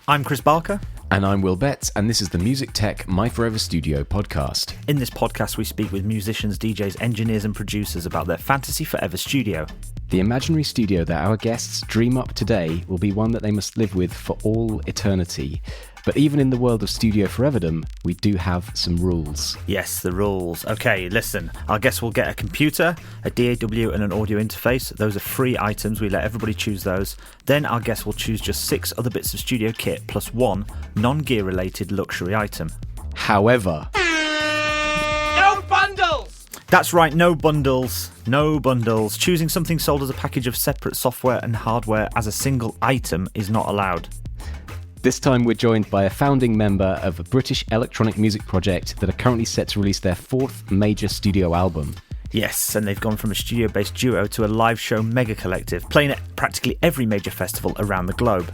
I'm Chris Barker. And I'm Will Betts, and this is the Music Tech My Forever Studio podcast. In this podcast, we speak with musicians, DJs, engineers, and producers about their fantasy forever studio. The imaginary studio that our guests dream up today will be one that they must live with for all eternity. But even in the world of studio foreverdom, we do have some rules. Yes, the rules. Okay, listen. Our guests will get a computer, a DAW, and an audio interface. Those are free items. We let everybody choose those. Then our guests will choose just 6 other bits of studio kit plus 1 non-gear related luxury item. However... No bundles! That's right, no bundles. No bundles. Choosing something sold as a package of separate software and hardware as a single item is not allowed. This time we're joined by a founding member of a British electronic music project that are currently set to release their 4th major studio album. Yes, and they've gone from a studio-based duo to a live show mega collective, playing at practically every major festival around the globe.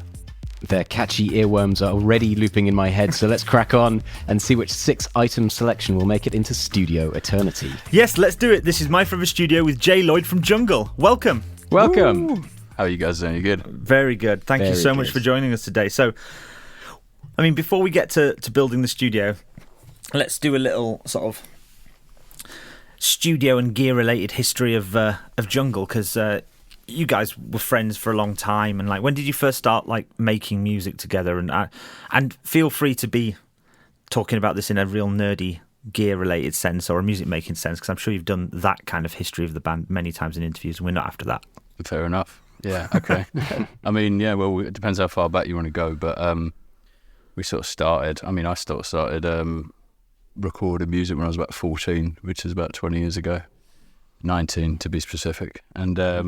Their catchy earworms are already looping in my head, so let's crack on and see which 6-item selection will make it into studio eternity. Yes, let's do it. This is My Forever Studio with Jay Lloyd from Jungle. Welcome. Welcome. Woo. How are you guys doing? You good? Very good. Thank you so much for joining us today. So, I mean, before we get to building the studio, let's do a little sort of studio and gear-related history of Jungle, because you guys were friends for a long time. And like, when did you first start like making music together? And feel free to be talking about this in a real nerdy gear-related sense or a music-making sense, because I'm sure you've done that kind of history of the band many times in interviews, and we're not after that. Fair enough. Yeah, okay. I mean, yeah, well, it depends how far back you want to go, but we sort of started, I started recording music when I was about 14, which is about 20 years ago, 19 to be specific. And I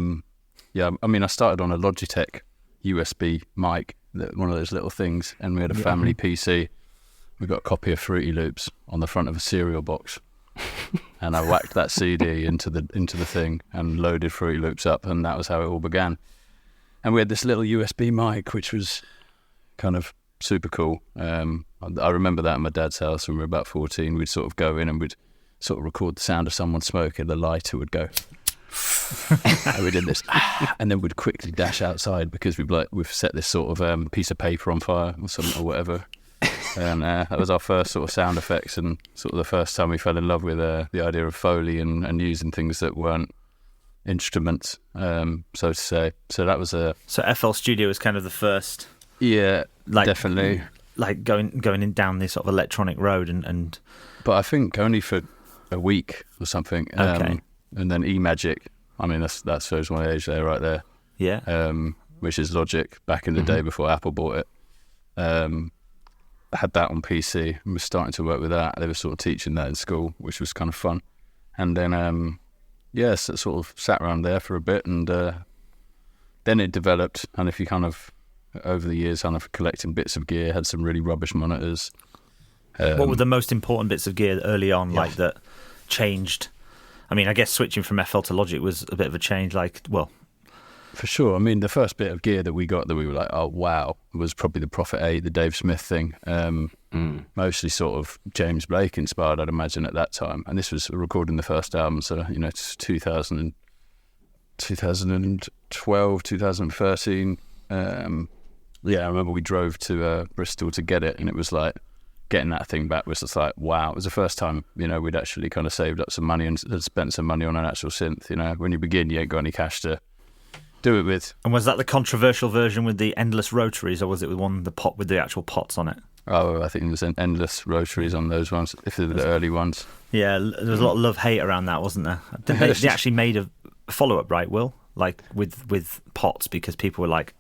started on a Logitech USB mic, one of those little things, and we had a family PC. We got a copy of Fruity Loops on the front of a cereal box. And I whacked that CD into the thing and loaded Fruity Loops up, and that was how it all began. And we had this little USB mic, which was kind of super cool. I remember that at my dad's house when we were about 14. We'd sort of go in and we'd sort of record the sound of someone smoking. The lighter would go, and we did this, and then we'd quickly dash outside because we've set this sort of piece of paper on fire or something or whatever. And that was our first sort of sound effects, and sort of the first time we fell in love with the idea of Foley and using things that weren't instruments, so to say. So that was So FL Studio was kind of the first. Yeah, definitely. Like going in down this sort of electronic road and. But I think only for a week or something. Okay. And then eMagic. I mean, that shows my age there, right there. Yeah. Which is Logic back in the day before Apple bought it. Had that on PC and was starting to work with that. They were sort of teaching that in school, which was kind of fun. And then, so sort of sat around there for a bit, and then it developed. And if you kind of, over the years, kind of collecting bits of gear, had some really rubbish monitors. What were the most important bits of gear early on, like that changed? I mean, I guess switching from FL to Logic was a bit of a change, For sure. I mean, the first bit of gear that we got that we were like, oh, wow, was probably the Prophet 8, the Dave Smith thing. Mostly sort of James Blake inspired, I'd imagine, at that time. And this was recording the first album, so, it's 2012, 2013. I remember we drove to Bristol to get it, and it was like, getting that thing back was just like, wow. It was the first time, we'd actually kind of saved up some money and had spent some money on an actual synth. When you begin, you ain't got any cash to do it with. And was that the controversial version with the endless rotaries, or was it with with the actual pots on it? Oh, I think there was endless rotaries on those ones, if they were the early ones. Yeah, there was a lot of love-hate around that, wasn't there? They actually made a follow-up, right, Will? Like, with pots, because people were like,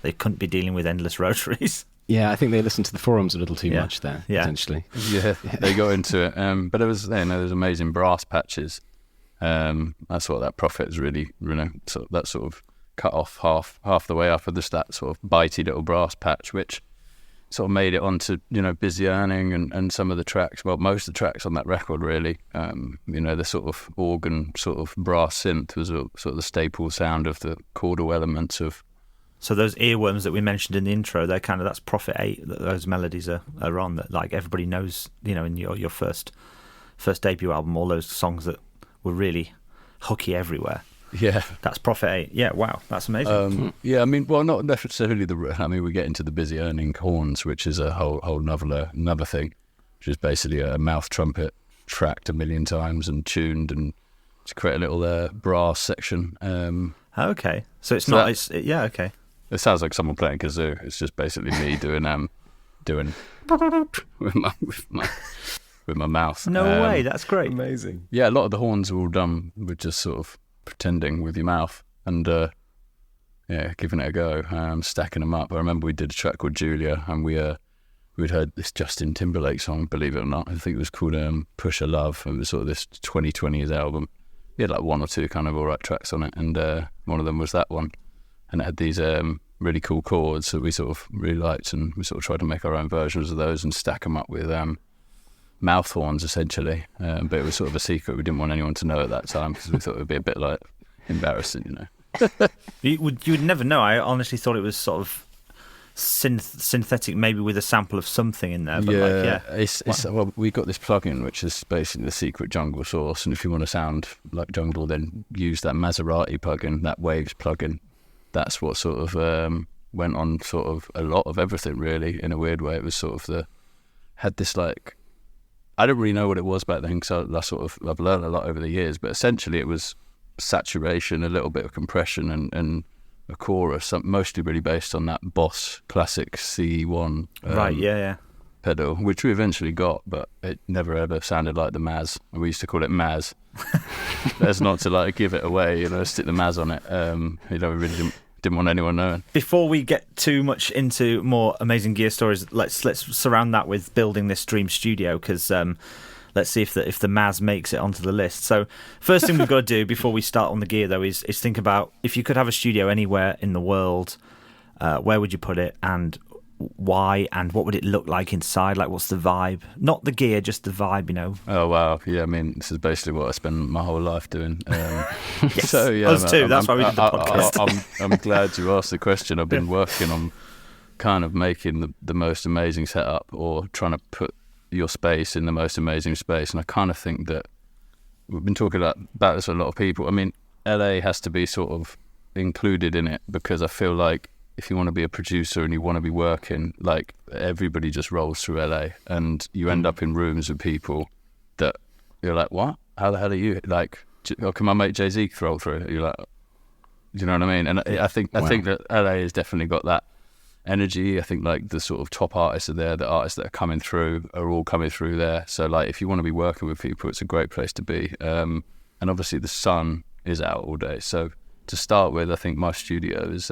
they couldn't be dealing with endless rotaries. Yeah, I think they listened to the forums a little too much there, potentially. Yeah, they got into it. But there was amazing brass patches. That's what that Prophet is really, that sort of cut off half the way up of that sort of bitey little brass patch, which sort of made it onto, Busy Earning and some of the tracks, well, most of the tracks on that record, really. The sort of organ, sort of brass synth was sort of the staple sound of the chordal elements of. So those earworms that we mentioned in the intro, that's Prophet 8, that those melodies are on, that like everybody knows, in your first debut album, all those songs that were really hooky everywhere. Yeah. That's Prophet 8. Yeah, wow, that's amazing. Yeah, I mean, well, not necessarily we get into the busy earning horns, which is a whole another thing, which is basically a mouth trumpet tracked 1 million times and tuned and to create a little brass section. Okay, so it's so not. that- Yeah, okay. It sounds like someone playing kazoo. It's just basically me doing with my mouth. No way, that's great. Amazing. Yeah, a lot of the horns are all done with just sort of pretending with your mouth and giving it a go, stacking them up. I remember we did a track called Julia, and we'd heard this Justin Timberlake song, believe it or not. I think it was called Push a Love. It was sort of this 2020s album. He had like 1 or 2 kind of all right tracks on it, and one of them was that one. And it had these really cool chords that we sort of really liked, and we sort of tried to make our own versions of those and stack them up with mouth horns, essentially. But it was sort of a secret. We didn't want anyone to know at that time because we thought it would be a bit like embarrassing, you know. You would never know. I honestly thought it was sort of synthetic, maybe with a sample of something in there. But Well, we got this plugin which is basically the secret jungle source, and if you want to sound like jungle, then use that Maserati plugin, that Waves plugin. That's what sort of went on sort of a lot of everything, really, in a weird way. It was sort of had this like, I didn't really know what it was back then because I've learned a lot over the years, but essentially it was saturation, a little bit of compression and a chorus, mostly really based on that Boss classic C1 right, yeah. pedal, which we eventually got, but it never ever sounded like the Maz. We used to call it Maz. That's not to like give it away, you know, stick the Maz on it. We really didn't want anyone knowing. Before we get too much into more amazing gear stories, let's surround that with building this dream studio, because let's see if the Maz makes it onto the list. So first thing we've got to do before we start on the gear, though, is think about if you could have a studio anywhere in the world, where would you put it, and why, and what would it look like inside? Like, what's the vibe? Not the gear, just the vibe, you know. Oh wow, yeah. I mean, this is basically what I spend my whole life doing. Yes, so yeah, us too. That's why we did the podcast. I'm glad you asked the question. I've been working on kind of making the most amazing setup, or trying to put your space in the most amazing space. And I kind of think that we've been talking about this with a lot of people. I mean, LA has to be sort of included in it, because I feel like if you want to be a producer and you want to be working, like, everybody just rolls through LA, and you end up in rooms with people that you're like, what? How the hell are you? Like, can my mate Jay-Z roll through? You're like, do you know what I mean? And I think that LA has definitely got that energy. I think like the sort of top artists are there, the artists that are coming through are all coming through there. So like, if you want to be working with people, it's a great place to be. And obviously the sun is out all day. So to start with, I think my studio is,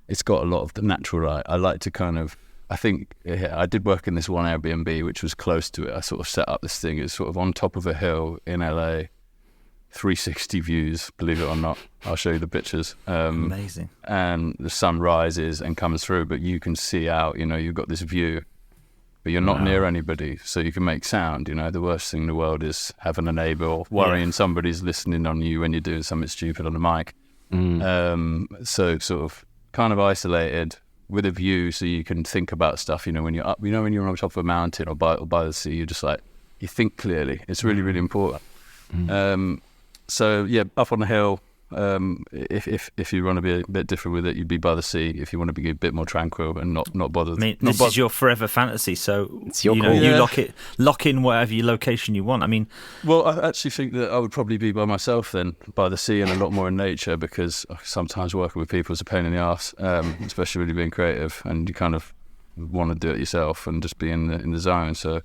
it's got a lot of the natural light. I like to kind of, I think, I did work in this one Airbnb, which was close to it. I sort of set up this thing. It's sort of on top of a hill in LA, 360 views, believe it or not. I'll show you the pictures. Amazing. And the sun rises and comes through, but you can see out, you know, you've got this view, but you're not near anybody, so you can make sound. You know, the worst thing in the world is having a neighbour or worrying somebody's listening on you when you're doing something stupid on the mic. So sort of kind of isolated with a view, so you can think about stuff. You know, when you're up, you know, when you're on top of a mountain or by the sea, you're just like, you think clearly. It's really, really important. So yeah, up on the hill. If you want to be a bit different with it, you'd be by the sea. If you want to be a bit more tranquil and not bothered. I mean, this is your forever fantasy, so It's your you know, call. you lock in whatever your location you want. I mean, Well, I actually think that I would probably be by myself then, by the sea and a lot more in nature, because sometimes working with people is a pain in the arse, especially when you're being creative and you kind of want to do it yourself and just be in the zone. So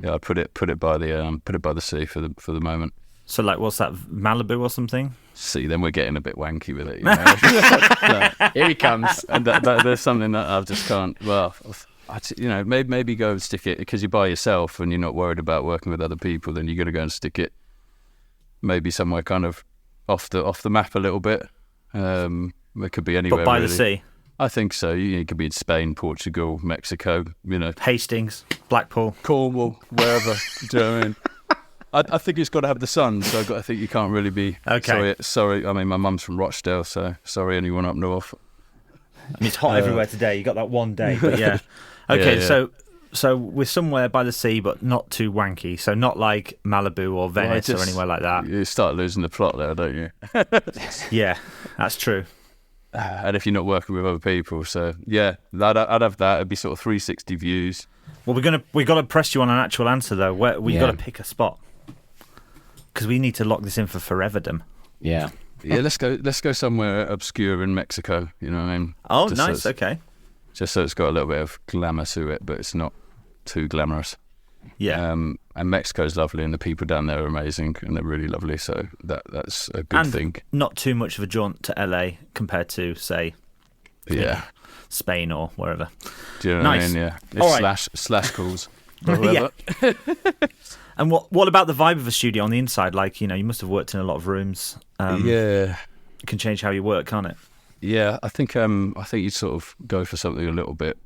yeah, I put it by the sea for the moment. so like, what's that, Malibu or something? See, then we're getting a bit wanky with it, you know. Here he comes, and there's something that I just can't. Well, you know, maybe go and stick it, because you're by yourself and you're not worried about working with other people. Then you're going to go and stick it maybe somewhere kind of off the map a little bit. It could be anywhere. But by really. the sea, I think so. You could be in Spain, Portugal, Mexico. You know, Hastings, Blackpool. Cornwall, wherever. Do you know what I mean? I think it's got to have the sun, so I think you can't really be. Okay. Sorry. I mean, my mum's from Rochdale, so sorry anyone up north. I mean, it's hot everywhere today. You got that one day, but yeah. Okay, Yeah. so So we're somewhere by the sea, but not too wanky. So not like Malibu or Venice or anywhere like that. You start losing the plot there, don't you? Yeah, that's true. And if you're not working with other people, so yeah, I'd have that. It'd be sort of 360 views. Well, we got to press you on an actual answer though. We've got to pick a spot because we need to lock this in for foreverdom. Yeah. Yeah, let's go somewhere obscure in Mexico. You know what I mean? Oh, Just nice. So Okay. just so it's got a little bit of glamour to it, but it's not too glamorous. Yeah. And Mexico's lovely, and the people down there are amazing, and they're really lovely. So that's a good thing. Not too much of a jaunt to LA compared to, say, Yeah. Spain or wherever. Do you know Nice. what I mean? Yeah. It's All right. slash calls. Yeah. And what about the vibe of a studio on the inside? Like, you must have worked in a lot of rooms. Yeah. It can change how you work, can't it? Yeah, I think you sort of go for something a little bit.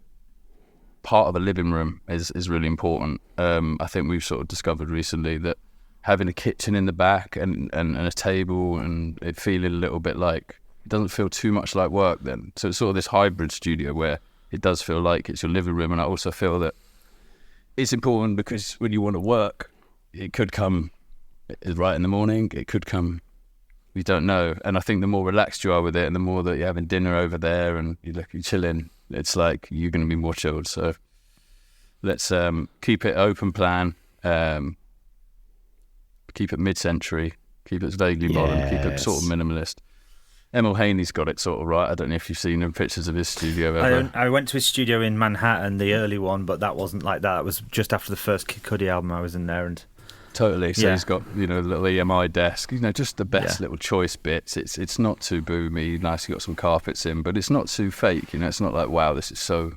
Part of a living room is really important. I think we've sort of discovered recently that having a kitchen in the back and a table and it feeling a little bit like it doesn't feel too much like work then. So it's sort of this hybrid studio where it does feel like it's your living room, and I also feel that it's important because when you want to work, it could come right in the morning, it could come. We don't know, and I think the more relaxed you are with it, and the more that you're having dinner over there, and you're chilling, it's like you're going to be more chilled. So let's keep it open plan, keep it mid-century, keep it vaguely modern, keep it sort of minimalist. Emil Haney's got it sort of right. I don't know if you've seen pictures of his studio ever. I went to his studio in Manhattan, the early one, but that wasn't like that. It was just after the first Kid Cudi album I was in there, and Totally. So Yeah. he's got, a little EMI desk, just the best little choice bits. It's not too boomy, nice. You've got some carpets in, but it's not too fake. It's not like, wow, this is so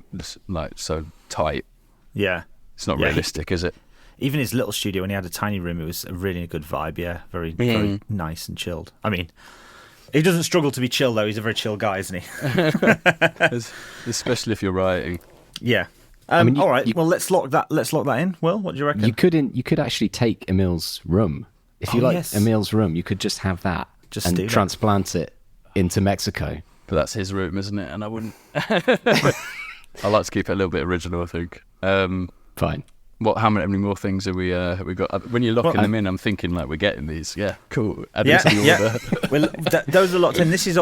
tight. yeah. It's not Yeah, realistic, is it? Even his little studio, when he had a tiny room, it was a really good vibe. Yeah, very nice and chilled. I mean, he doesn't struggle to be chill though. He's a very chill guy, isn't he? Especially if you're writing. Yeah. mean, all right. Well, let's lock that in. Will, what do you reckon? You could actually take Emil's room. If you like Emil's room, you could just have that Just and transplant it into Mexico. But that's his room, isn't it? And I wouldn't. I like to keep it a little bit original, I think. Fine. How many more things have we got? When you're locking them in, I'm thinking like we're getting these. Yeah, cool. Add them to the order. Well, those are locked in. This is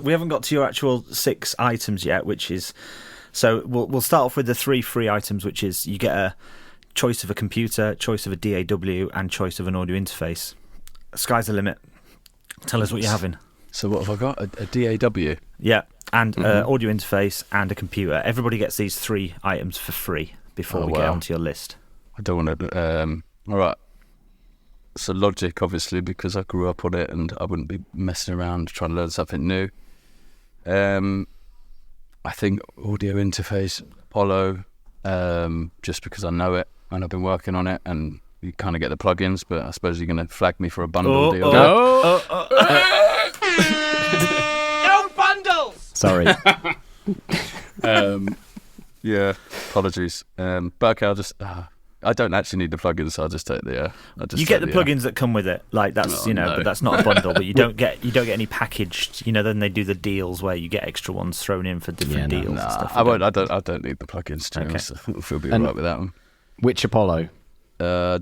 we haven't got to your actual 6 items yet, which is so we'll start off with the 3 free items, which is you get a choice of a computer, choice of a DAW, and choice of an audio interface. Sky's the limit. Tell us what you're having. So what have I got? A DAW. Yeah, and audio interface and a computer. Everybody gets these 3 items for free before we get onto your list. I don't want to. All right. So Logic, obviously, because I grew up on it, and I wouldn't be messing around trying to learn something new. I think audio interface, Apollo, just because I know it and I've been working on it, and you kind of get the plugins. But I suppose you're going to flag me for a bundle deal. No bundles! Sorry. Yeah, apologies. But okay, I'll just. I don't actually need the plugins, so I'll just take the. You get the plugins that come with it, like that's but that's not a bundle. But you don't get any packaged. Then they do the deals where you get extra ones thrown in for different deals and stuff. I won't. I don't need the plugins. To be honest. I feel be alright with that one. Which Apollo? I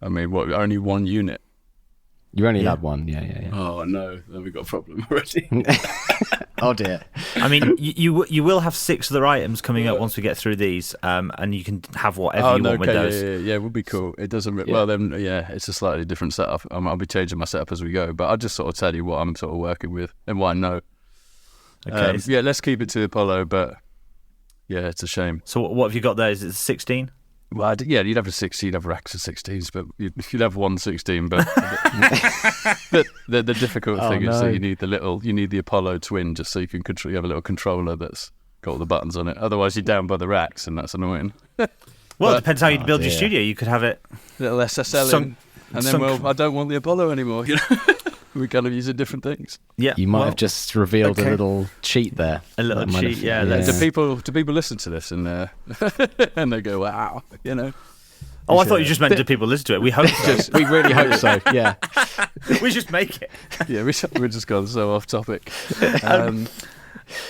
mean, what? Only one unit. You only had one. Yeah. Oh no, then we got a problem already. Oh dear. I mean, you will have 6 other items coming up once we get through these, and you can have whatever you want with those. Yeah, it would be cool. It doesn't. Well, then, it's a slightly different setup. I'll be changing my setup as we go, but I'll just sort of tell you what I'm sort of working with and what I know. Okay. Let's keep it to Apollo, but yeah, it's a shame. So what have you got there? Is it 16? Well, you'd have a 16, you'd have racks of 16s, but you'd have one 16. But the difficult thing is that you need the Apollo Twin just so you can control. You have a little controller that's got all the buttons on it. Otherwise, you're down by the racks, and that's annoying. Well, it depends how you build your studio. You could have it little SSL in, and then I don't want the Apollo anymore. We kind of use it different things. Yeah, you might have just revealed a little cheat there. A little cheat, yeah. Do people listen to this and and they go, wow, Oh, I thought you just meant do people listen to it. We hope so. We really hope so. Yeah. We just make it. Yeah, we're just gone so off topic.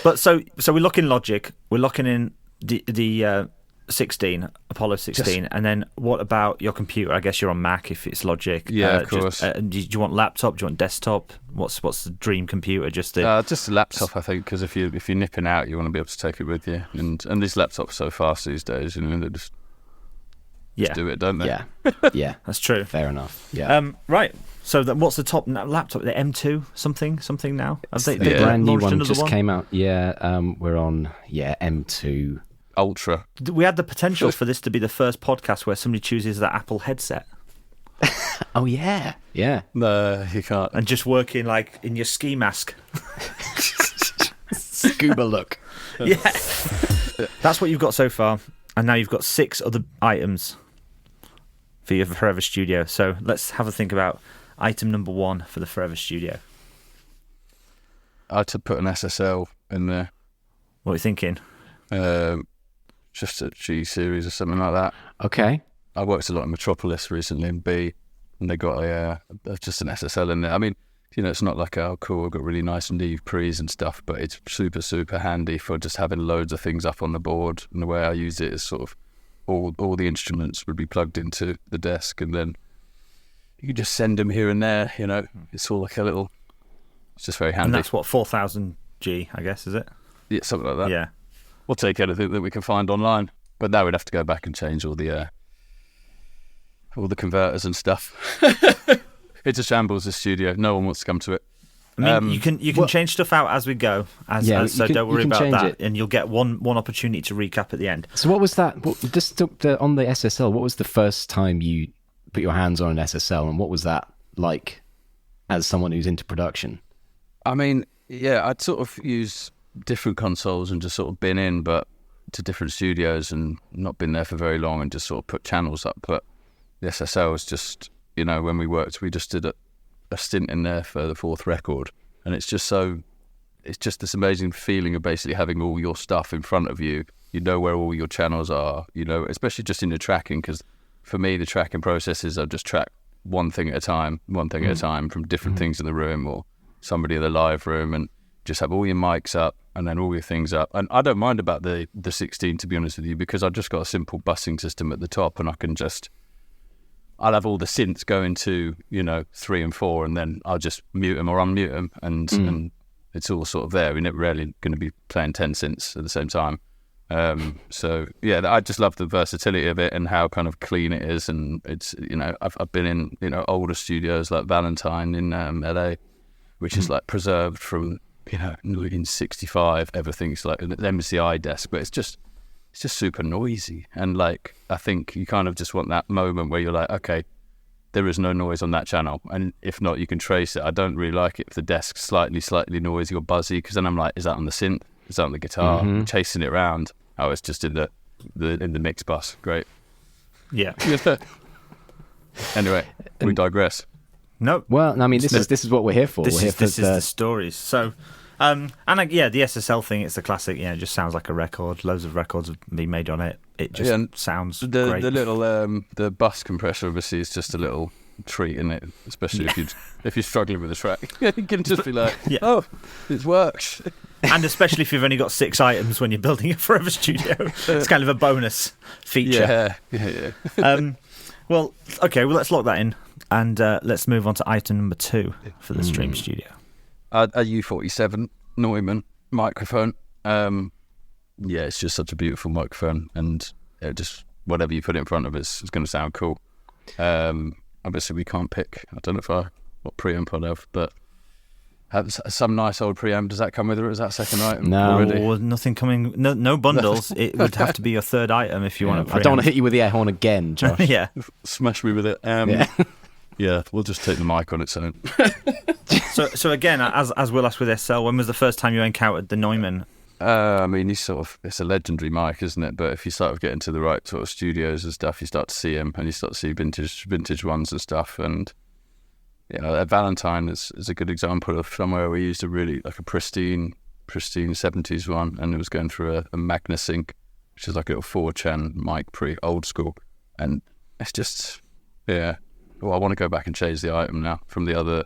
But so we're locking Logic. We're locking in the 16, Apollo 16, and then what about your computer? I guess you're on Mac if it's Logic. Yeah, of course. Do you want laptop? Do you want desktop? What's the dream computer? Just a laptop, I think, because if you're nipping out, you want to be able to take it with you. And these laptops are so fast these days, you know, they just do it, don't they? Yeah, yeah, that's true. Fair enough. Yeah. Right. So what's the top laptop? The M2 something now? Have The brand new one just came out. Yeah, we're on M2 Ultra. We had the potential for this to be the first podcast where somebody chooses the Apple headset. Oh yeah. No, you can't. And just working like in your ski mask. Scuba look. Yeah. That's what you've got so far. And now you've got 6 other items for your Forever Studio. So let's have a think about item number 1 for the Forever Studio. I had to put an SSL in there. What are you thinking? Just a G series or something like that. Okay. I worked a lot in Metropolis recently in B, and they got just an SSL in there. I mean, you know, it's not like, oh, cool, I've got really nice Neve pre's and stuff, but it's super, super handy for just having loads of things up on the board. And the way I use it is sort of all the instruments would be plugged into the desk, and then you can just send them here and there, you know. It's all like it's just very handy. And that's what, 4,000 G, I guess, is it? Yeah, something like that. Yeah. We'll take anything that we can find online. But now we'd have to go back and change all the converters and stuff. It's a shambles, this studio. No one wants to come to it. I mean, you can change stuff out as we go. So don't worry about that. And you'll get one opportunity to recap at the end. So what was that? On the SSL, what was the first time you put your hands on an SSL, and what was that like as someone who's into production? I mean, yeah, I'd sort of use different consoles and just sort of been in, but to different studios and not been there for very long and just sort of put channels up. But the SSL was just, you know, when we worked, we just did a stint in there for the 4th record. And it's just this amazing feeling of basically having all your stuff in front of you. You know where all your channels are, you know, especially just in the tracking, because for me, the tracking process is I just track one thing at a time from different things in the room or somebody in the live room, and just have all your mics up and then all your things up. And I don't mind about the 16, to be honest with you, because I've just got a simple busing system at the top, and I'll have all the synths going to, you know, 3 and 4, and then I'll just mute them or unmute them, and it's all sort of there. We're never really going to be playing 10 synths at the same time. So yeah, I just love the versatility of it and how kind of clean it is. And it's, you know, I've been in, you know, older studios like Valentine in LA, which is like preserved from, you know, in 65, everything's like an MCI desk, but it's just super noisy. And like, I think you kind of just want that moment where you're like, okay, there is no noise on that channel. And if not, you can trace it. I don't really like it if the desk's slightly noisy or buzzy, because then I'm like, is that on the synth? Is that on the guitar? I'm chasing it around. Oh, it's just in the mix bus. Great. Yeah. Anyway, we digress. No. Well, I mean, this is what we're here for. This we're here is the stories. So, the SSL thing, it's the classic. Yeah, it just sounds like a record. Loads of records have been made on it. It just sounds great. The little the bus compressor obviously is just a little treat in it, especially if you're struggling with a track. You can just be like, oh, it works. And especially if you've only got 6 items when you're building a Forever Studio, it's kind of a bonus feature. Yeah. Well, okay, let's lock that in, and let's move on to item number 2 for the Stream Studio. A U47 Neumann microphone. It's just such a beautiful microphone, and just whatever you put in front of us is going to sound cool. Obviously, we can't pick. I don't know what preamp I'd have, but have some nice old preamp. Does that come with it? Or is that second item? No, already? Nothing coming. No bundles. It would have to be your third item if you want to. I don't want to hit you with the air horn again, Josh. Yeah, smash me with it. Yeah, we'll just take the mic on its own. So again, as we'll ask with SL, when was the first time you encountered the Neumann? I mean, it's a legendary mic, isn't it? But if you start getting to the right sort of studios and stuff, you start to see them, and you start to see vintage ones and stuff. And you know, at Valentine is a good example of somewhere we used a really like a pristine 70s one, and it was going through a MagnaSync, which is like a little 4-chan mic, pretty old school. And it's just, yeah. Well, I want to go back and change the item now from the other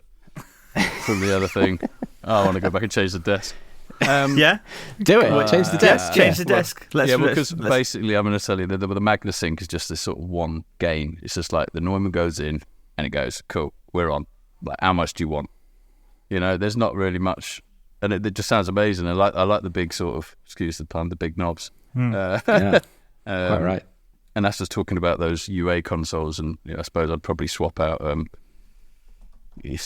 thing. I want to go back and change the desk. Yeah, Do it. Change the desk. change the desk. Let's, yeah, because basically, I'm going to tell you that the MagnaSync is just this sort of one gain. It's just like the Neumann goes in and it goes, cool, we're on. Like, how much do you want? You know, there's not really much, and it just sounds amazing. I like the big sort of, excuse the pun, the big knobs. Yeah, quite right. And that's just talking about those UA consoles, and I suppose I'd probably swap out. You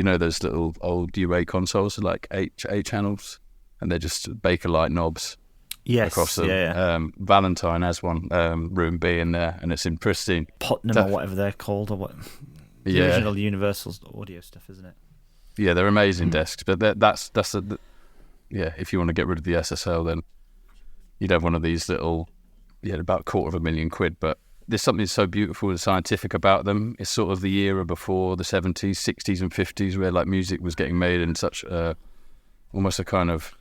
know those little old UA consoles, like eight channels, and they're just Bakelite knobs. yes, Across them. yeah. Valentine has one, Room B in there, and it's in pristine. Putnam or whatever they're called, or what? The original Universal audio stuff, isn't it? Yeah, they're amazing desks, but that's if you want to get rid of the SSL, then you'd have one of these little, about £250,000. But there's something so beautiful and scientific about them. It's sort of the era before the 70s, 60s, and 50s, where like music was getting made in such almost a kind of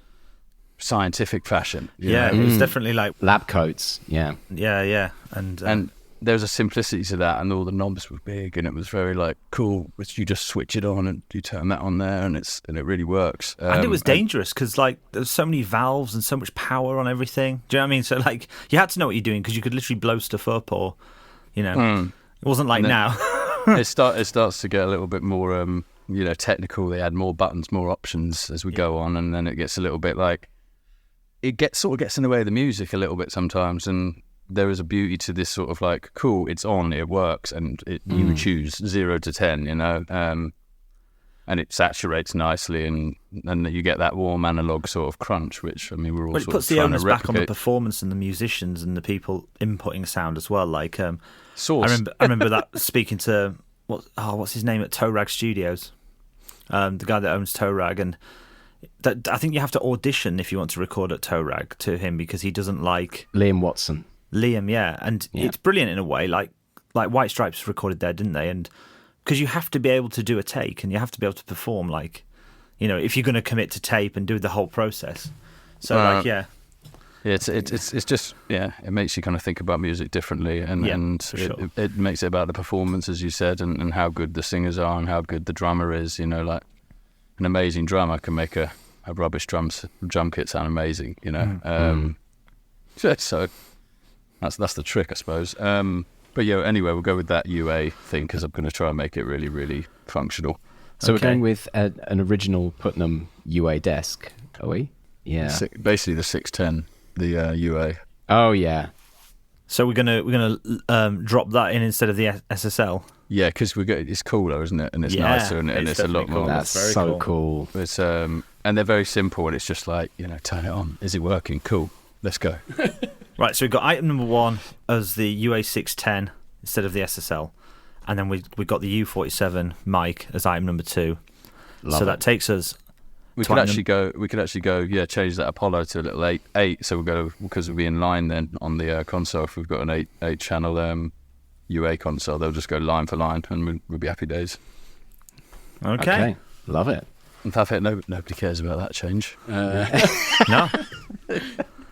scientific fashion. you know? It was definitely like Lab coats. Yeah. yeah, and there was a simplicity to that, and all the knobs were big, and it was very like cool. Which you just switch it on and you turn that on there, and it really works. and it was dangerous because like there's so many valves and so much power on everything. Do you know what I mean? So like you had to know what you're doing because you could literally blow stuff up, or it wasn't like now. it starts to get a little bit more technical. They add more buttons, more options as we go on, and then it gets a little bit like it gets in the way of the music a little bit sometimes, and there is a beauty to this sort of like, cool, it's on, it works, and you choose 0 to 10, and it saturates nicely, and you get that warm analog sort of crunch, which I mean we're all Well, it sort puts of the trying to onus back on the replicate. performance and the musicians and the people inputting sound as well. Like Source. I remember that speaking to what's his name at Toe Rag Studios, the guy that owns Toe Rag, and I think you have to audition if you want to record at Toe Rag to him because he doesn't like Liam Watson. Liam, and it's brilliant in a way. Like White Stripes recorded there, didn't they? And because you have to be able to do a take and you have to be able to perform, like, if you're going to commit to tape and do the whole process. So it's just it makes you kind of think about music differently, and for sure. it makes it about the performance, as you said, and how good the singers are and how good the drummer is. Like an amazing drummer can make a rubbish drum kit sound amazing. So. That's the trick, I suppose. But anyway, we'll go with that UA thing because I'm going to try and make it really, really functional. So we're going with an original Putnam UA desk, are we? Yeah. Basically the 610, the UA. Oh yeah. So we're gonna drop that in instead of the SSL. Yeah, because it's cooler, isn't it? And it's nicer, and it's a lot definitely more. cool. That's very so cool. It's and they're very simple, and it's just like turn it on. Is it working? Cool. Let's go. Right, so we've got item number 1 as the UA610 instead of the SSL, and then we got the U47 mic as item number 2. So that takes us. We could actually go. Change that Apollo to a little 8. So we'll go because we'll be in line then on the console. If we've got an 8 channel UA console, they'll just go line for line, and we'll be happy days. Okay. Love it. In fact, nobody cares about that change. No.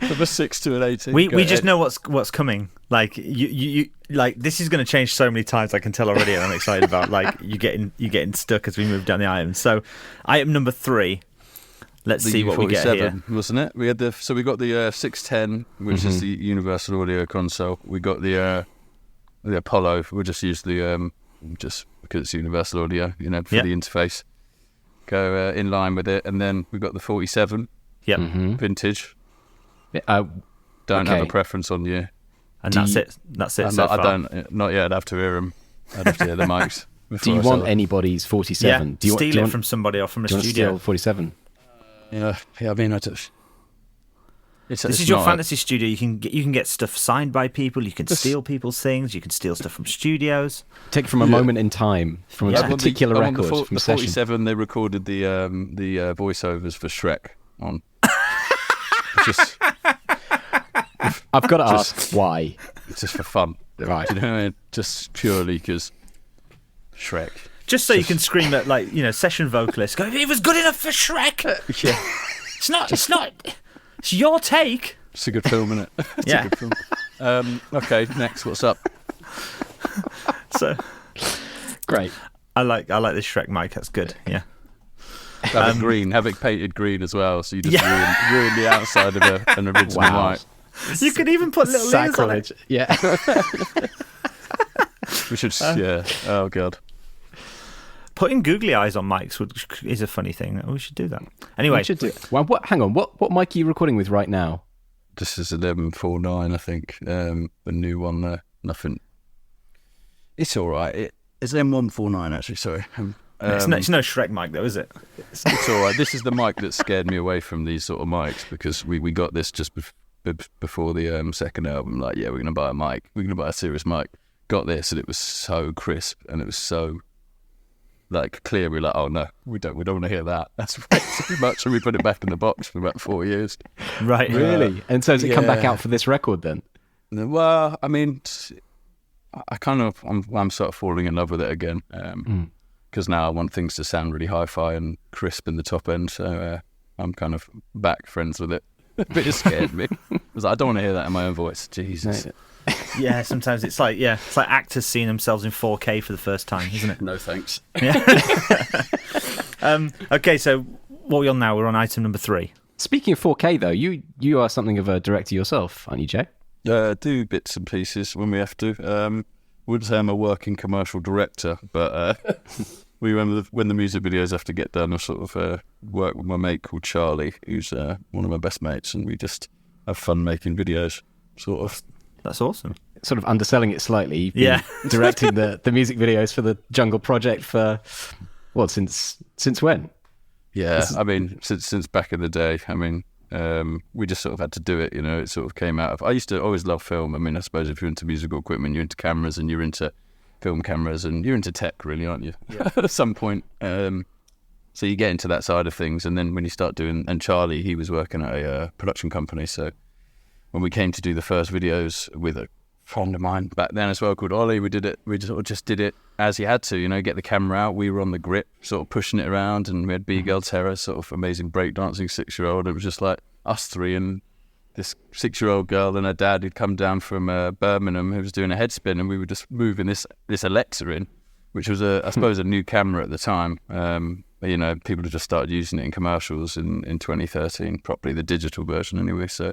From a 6 to an 18. We just know what's coming. Like you like this is going to change so many times. I can tell already, and I'm excited about like you getting stuck as we move down the items. So, item number 3. Let's see what we get here. Wasn't it? We got the 610, which is the Universal Audio console. We got the Apollo. We'll just use the just because it's Universal Audio, for the interface. Go in line with it, and then we've got the 47. Yep. Vintage. Don't have a preference on you. And that's it. That's it. I don't. Not yet. I'd have to hear them. I'd have to hear the mics. Do you want anybody's 47? Yeah. Do you steal it from somebody or from a studio. 47. Yeah. I mean, This is your fantasy studio. You can get stuff signed by people. You can steal people's things. You can steal stuff from studios. Take it from a moment in time, from a particular record, from a the session. 47. They recorded the voiceovers for Shrek on. Just. I've got to ask why. It's just for fun, Right? Do you know what I mean? Just purely because Shrek. Just so you can scream at session vocalists. Go, it was good enough for Shrek. Yeah, It's not. It's your take. it's a good film, isn't it? It's Yeah. a good film. Okay, next, what's up? So Great. I like this Shrek mic. That's good. Yeah. Have it green, have it painted green as well, so you just ruin the outside of an original Wow. mic. You could even put little ears on it. Sacrilege. Yeah. We should, yeah. Oh god. Putting googly eyes on mics is a funny thing. We should do that. Anyway, We should do it. Well, hang on. What mic are you recording with right now? This is 1149, I think. The new one there. Nothing. It's all right. It's M149 actually. Sorry. it's no Shrek mic though, is it? It's all right. This is the mic that scared me away from these sort of mics, because we got this just before the second album. Like, yeah, we're gonna buy a mic. We're gonna buy a serious mic. Got this, and it was so crisp, and it was so like clear. We're like, oh no, we don't want to hear that. That's way too much. And we put it back in the box for about 4 years. Right. Really? And so has it come back yeah. out for this record then? Well, I mean, I'm sort of falling in love with it again, because now I want things to sound really hi-fi and crisp in the top end. So I'm kind of back friends with it. But it scared me. I was like, I don't want to hear that in my own voice. Jesus. Yeah, sometimes it's like actors seeing themselves in 4K for the first time, isn't it? No thanks. Okay, so what are we on now? We're on item number 3. Speaking of 4K though, you are something of a director yourself, aren't you, Jay? Do bits and pieces when we have to. Wouldn't say I'm a working commercial director, but we when the music videos have to get done, I sort of work with my mate called Charlie, who's one of my best mates, and we just have fun making videos, sort of. That's awesome. Sort of underselling it slightly. You've been directing the music videos for the Jungle Project for since when? Yeah, I mean, since back in the day. I mean, we just sort of had to do it, you know. It sort of came out of. I used to always love film. I mean, I suppose if you're into musical equipment, you're into cameras, and you're into film cameras, and you're into tech, really, aren't you? Yeah. At some point, so you get into that side of things, and then when you start doing, and Charlie, he was working at a production company, so when we came to do the first videos with a friend of mine back then as well called Ollie, we just did it as he had to, you know, get the camera out. We were on the grip, sort of pushing it around, and we had B-Girl Terror, sort of amazing breakdancing 6-year-old. It was just like us three and this 6-year-old girl and her dad who'd come down from Birmingham, who was doing a headspin, and we were just moving this Alexa in, which was I suppose a new camera at the time. You know, people had just started using it in commercials in 2013, properly the digital version anyway. So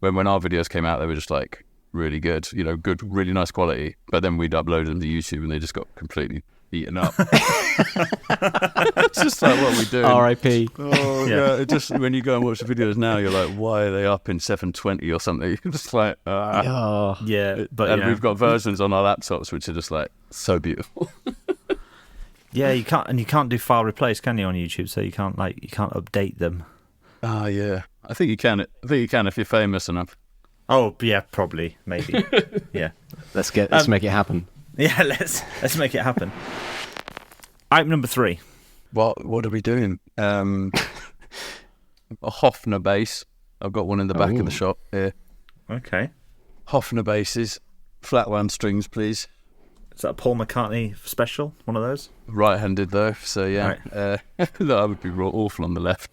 when our videos came out, they were just like really good, you know, good, really nice quality. But then we'd upload them to YouTube, and they just got completely eaten up. It's just like, what are we doing? R.I.P. Oh yeah. It just, when you go and watch the videos now, you're like, why are they up in 720 or something? Just like, Oh. Yeah, but and we've got versions on our laptops which are just like so beautiful. yeah, you can't do file replace, can you, on YouTube? So you can't update them. Ah, yeah. I think you can if you're famous enough. Oh yeah, probably, maybe. Yeah, Let's make it happen. yeah. Let's make it happen. Item number 3. What are we doing? A Hofner bass. I've got one in the back of the shop here. Okay. Hofner basses, flat wound strings, please. Is that a Paul McCartney special? One of those? Right-handed though, so yeah. Right. No, I would be awful on the left.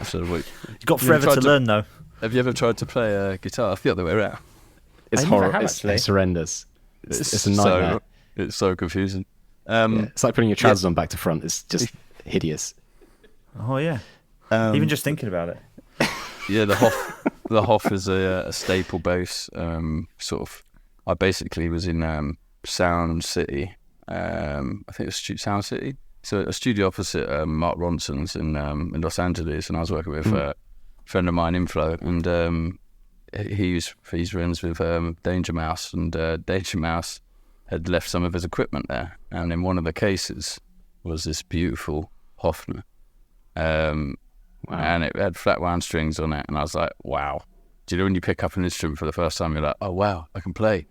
So wait. You've got forever to learn, though. Have you ever tried to play a guitar the other way around? It's I never horrible. have, It's actually. horrendous. It's a nightmare. It's so confusing. Yeah, it's like putting your trousers on back to front. It's just hideous. Oh yeah. Even just thinking about it. Yeah, the Hoff is a staple bass. Sort of. I basically was in Sound City. I think it was Sound City. So a studio opposite Mark Ronson's in Los Angeles, and I was working with a friend of mine, Inflow, and he's friends with Danger Mouse, and Danger Mouse had left some of his equipment there, and in one of the cases was this beautiful Hofner, and it had flat wound strings on it, and I was like, wow. Do you know when you pick up an instrument for the first time, you're like, oh wow, I can play.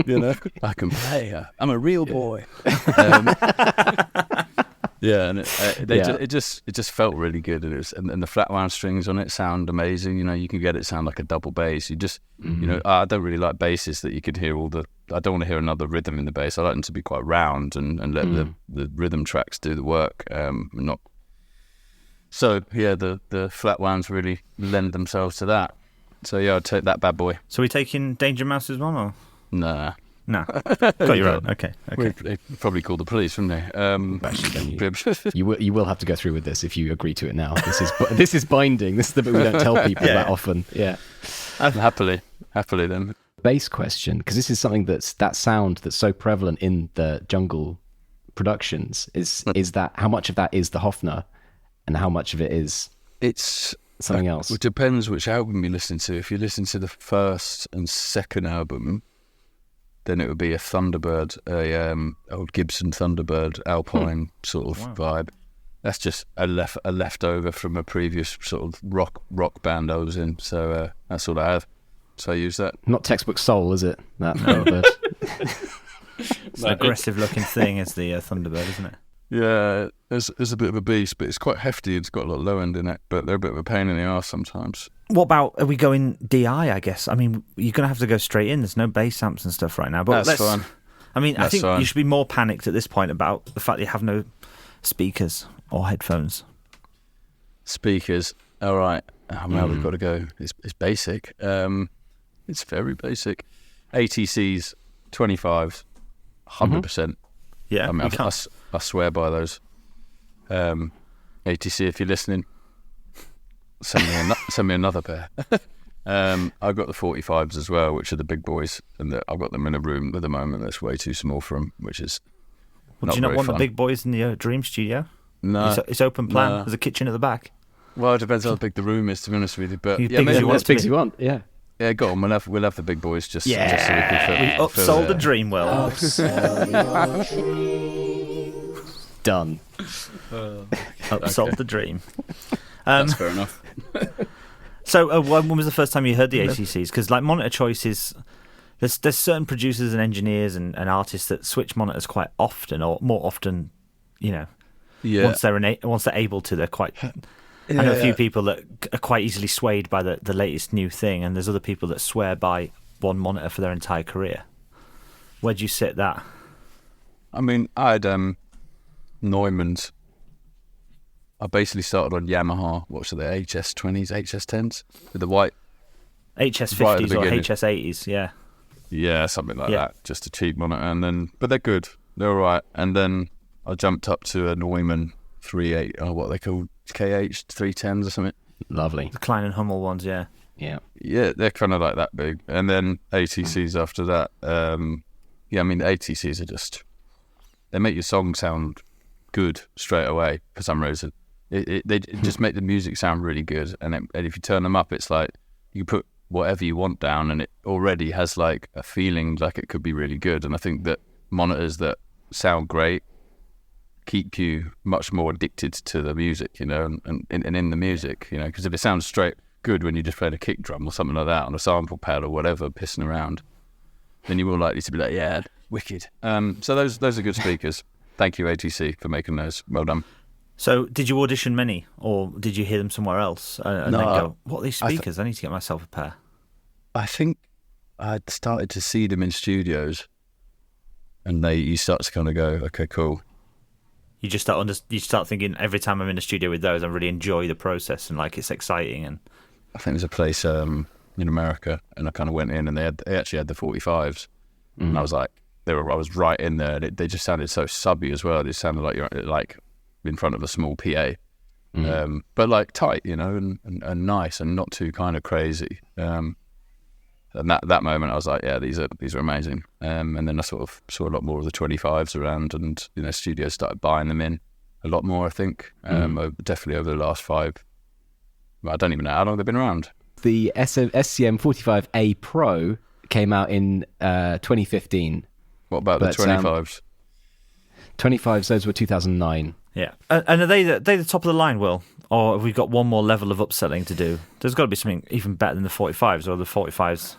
You know, I can play. I'm a real boy. Yeah, and it just felt really good. And the flat wound strings on it sound amazing. You know, you can get it sound like a double bass. You just, you know, I don't really like basses that you could hear I don't want to hear another rhythm in the bass. I like them to be quite round and let the rhythm tracks do the work. Not. So yeah, the flat wounds really lend themselves to that. So yeah, I'd take that bad boy. So we taking Danger Mouse as well, or? Nah, No, got your own. Okay. They'd probably call the police, wouldn't they? Actually, you will have to go through with this if you agree to it now. This is binding. This is the bit we don't tell people that often. Yeah. Happily then. Bass question, because this is something that sound that's so prevalent in the jungle productions is that how much of that is the Hofner and how much of it is something else? It depends which album you listen to. If you listen to the first and second album, then it would be a Thunderbird, old Gibson Thunderbird Alpine sort of vibe. That's just a leftover from a previous sort of rock band I was in. So that's all I have. So I use that. Not textbook soul, is it? That It's an aggressive-looking thing, is the Thunderbird, isn't it? Yeah, it's a bit of a beast, but it's quite hefty. It's got a lot of low end in it, but they're a bit of a pain in the arse sometimes. What about, are we going DI, I guess? I mean, you're going to have to go straight in. There's no bass amps and stuff right now. But that's fine. I mean, That's I think fine. you should be more panicked at this point about the fact that you have no speakers or headphones. Speakers, all right. Now we've got to go. It's basic. It's very basic. ATCs, 25s, 100%. Yeah, I mean, you can't. I swear by those. ATC, if you're listening, send me another pair. I've got the 45s as well, which are the big boys, and I've got them in a room at the moment that's way too small for them, which is Well, not do you not very want fun. the big boys in the Dream Studio? No. It's open plan. No. There's a kitchen at the back. Well, it depends how big the room is, to be honest with you. But You yeah, big as maybe you want as big as you want. Yeah. yeah, go on. We'll have the big boys just so we We can upsold the Dream well. Done. Upsold the Dream. That's fair enough. So when was the first time you heard the ACCs? Because like monitor choices, there's certain producers and engineers and artists that switch monitors quite often, or more often, you know. Yeah. Once they're able to, they're quite. I know a few people that are quite easily swayed by the layest new thing, and there's other people that swear by one monitor for their entire career. Where'd you sit that? I mean, I had Neumann's. I basically started on Yamaha. What's the HS20s, HS10s with the white. HS50s Right at the or beginning. HS80s, yeah. Yeah, something like Yeah. that. Just a cheap monitor, but they're good. They're all right. And then I jumped up to a Neumann 38, or what they call KH 310s or something. Lovely. The Klein and Hummel ones, yeah. Yeah. Yeah, they're kind of like that big. And then ATCs after that. Yeah, I mean, the ATCs are just, they make your song sound good straight away for some reason. They just make the music sound really good. And if you turn them up, it's like you put whatever you want down and it already has like a feeling like it could be really good. And I think that monitors that sound great keep you much more addicted to the music, you know, and in the music, you know, because if it sounds straight good when you just play a kick drum or something like that on a sample pad or whatever, pissing around, then you're more likely to be like, yeah, wicked. So those are good speakers. Thank you, ATC, for making those. Well done. So did you audition many, or did you hear them somewhere else and No, then go, what are these speakers? I need to get myself a pair. I think I'd started to see them in studios, and you start to kind of go, okay, cool. You just start thinking, every time I'm in the studio with those, I really enjoy the process and like it's exciting. And I think there's a place in America, and I kind of went in, and they actually had the 45s, and I was like, I was right in there, and they just sounded so subby as well. They sounded like you're like in front of a small PA, but like tight, you know, and nice, and not too kind of crazy. And that moment, I was like, yeah, these are amazing. And then I sort of saw a lot more of the 25s around, and you know, studios started buying them in a lot more. I think definitely over the last 5. Well, I don't even know how long they've been around. The SCM 45A Pro came out in 2015. What about the 25s? 25s, those were 2009. yeah, and are they the top of the line, Will? Or have we got one more level of upselling to do? There's got to be something even better than the 45s, or the 45s,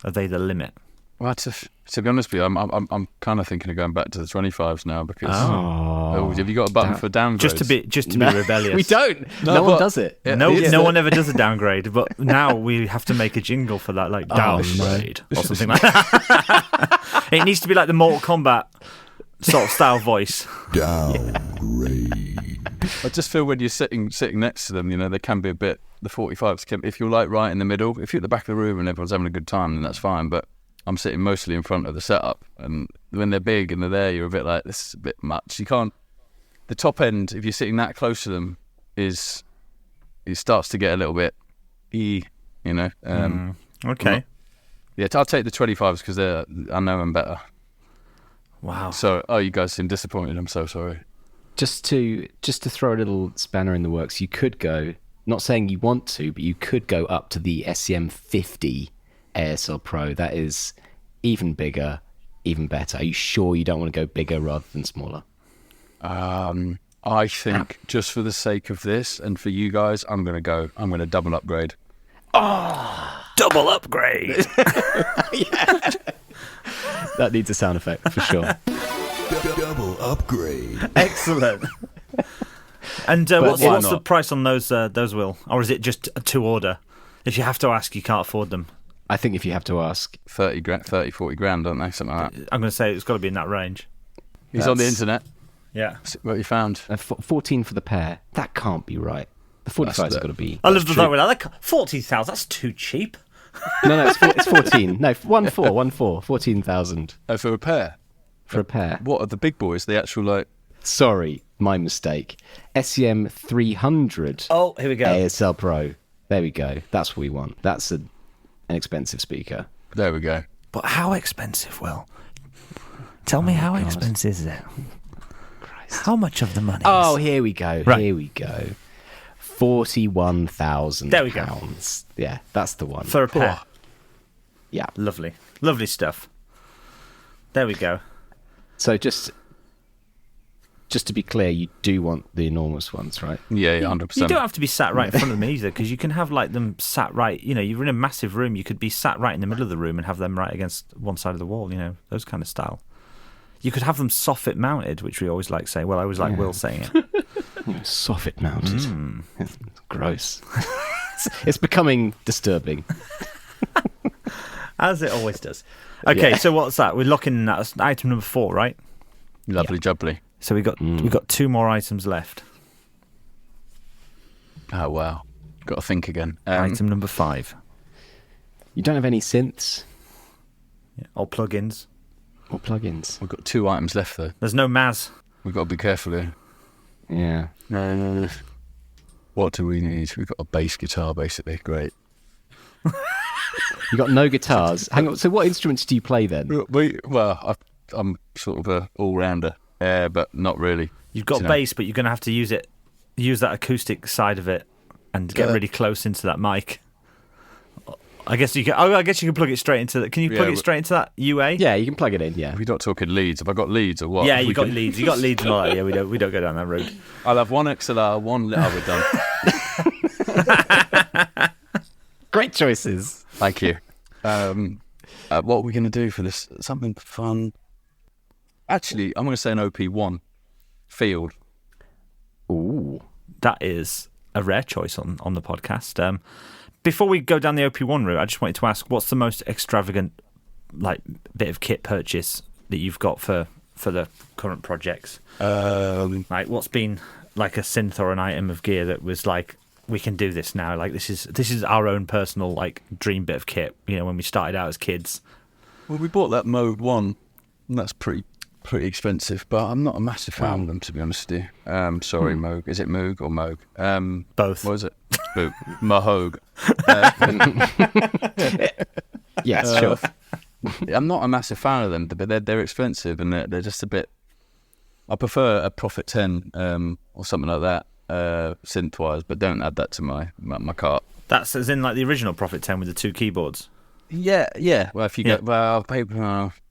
are they the limit? Well, to be honest with you, I'm kind of thinking of going back to the 25s now because. Oh. Have you got a button for downgrades? Just to be rebellious. We don't. No one does it. No one ever does a downgrade, but now we have to make a jingle for that, like downgrade or something like that. It needs to be like the Mortal Kombat sort of style voice. I just feel when you're sitting next to them, you know, they can be the 45s can, if you're like right in the middle, if you're at the back of the room and everyone's having a good time, then that's fine. But I'm sitting mostly in front of the setup, and when they're big and they're there, you're a bit like, this is a bit much. You can't. The top end, if you're sitting that close to them, it starts to get a little bit, you know. Okay. Yeah, I'll take the 25s because I know them better. Wow. So, you guys seem disappointed. I'm so sorry. Just to throw a little spanner in the works, you could go, not saying you want to, but you could go up to the SCM50 ASL Pro. That is even bigger, even better. Are you sure you don't want to go bigger rather than smaller? I think just for the sake of this and for you guys, I'm going to double upgrade. Oh, double upgrade. Yeah. That needs a sound effect for sure. Double upgrade. Excellent. And what's the price on those, Will? Or is it just to order? If you have to ask, you can't afford them. I think if you have to ask. 40 grand, don't they? Something like that. I'm going to say it's got to be in that range. He's on the internet. Yeah. What you found? 14 for the pair. That can't be right. The 45s have got to be. I love the fact that 40,000. That's too cheap. No, it's 14. No, 14,000. Oh, for a pair? For a pair. What are the big boys? The actual, like... Sorry, my mistake. SCM 300. Oh, here we go. ASL Pro. There we go. That's what we want. That's an expensive speaker. There we go. But how expensive, Will? Tell me how expensive is it? Christ. How much of the money? Oh, here we go. Right. Here we go. 41,000 There we go. pounds. Yeah, that's the one. For a pair. Yeah. Lovely. Lovely stuff. There we go. So just to be clear, you do want the enormous ones, right? Yeah, 100%. You don't have to be sat right in front of them either, because you can have like them sat right. You know, you're in a massive room. You could be sat right in the middle of the room and have them right against one side of the wall. You know, those kind of style. You could have them soffit mounted, which we always like saying. Well, I always like Will saying it. Soffit mounted. It's gross. It's becoming disturbing. As it always does. Okay, Yeah. so what's that? We're locking in that. That's item number 4, right? Lovely jubbly. So we've got 2 more items left. Oh, wow. Got to think again. Item number 5. You don't have any synths Yeah. Or plugins. or plugins? We've got 2 items left, though. There's no Maz. We've got to be careful here. Yeah. No. What do we need? We've got a bass guitar, basically. Great. You got no guitars. Hang on. So what instruments do you play then? I'm sort of a all-rounder, but not really. You've got bass, but you're going to have to use that acoustic side of it and get really close into that mic. I guess you can. Oh, I guess you can plug it straight into that. Can you plug it straight into that UA? Yeah, you can plug it in. Yeah. We're not talking leads. Have I got leads or what? Yeah, you got leads. You got leads and all that. Yeah, we don't go down that road. I'll have 1 XLR, 1 we're done. Great choices. Thank you. What are we going to do for this? Something fun. Actually, I'm going to say an OP1 field. Ooh. That is a rare choice on the podcast. Before we go down the OP1 route, I just wanted to ask, what's the most extravagant bit of kit purchase that you've got for the current projects? Like, what's been like a synth or an item of gear that was like, we can do this now? Like, this is our own personal like dream bit of kit. You know, when we started out as kids. Well, we bought that Moog 1, and that's pretty expensive, but I'm not a massive fan of them, to be honest with you. Sorry, Moog. Is it Moog or Moog? Both. What is it? Mahog. Yes, sure. I'm not a massive fan of them, but they're expensive, and they're just a bit... I prefer a Prophet 10 or something like that, synth-wise, but don't add that to my cart. That's as in like the original Prophet 10 with the 2 keyboards. Yeah. Well, if you get... Well,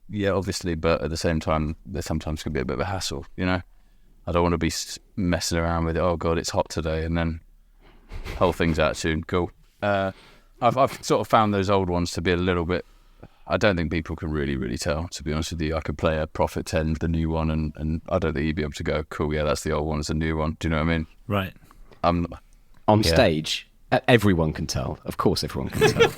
yeah, obviously, but at the same time, there sometimes can be a bit of a hassle, you know? I don't want to be messing around with it. Oh, God, it's hot today, and then whole thing's out of tune. Cool. I've sort of found those old ones to be a little bit... I don't think people can really tell, to be honest with you. I could play a Prophet 10, the new one, and I don't think you'd be able to go, cool, yeah, that's the old one, it's the new one. Do you know what I mean? Right. On stage, everyone can tell. Of course everyone can tell.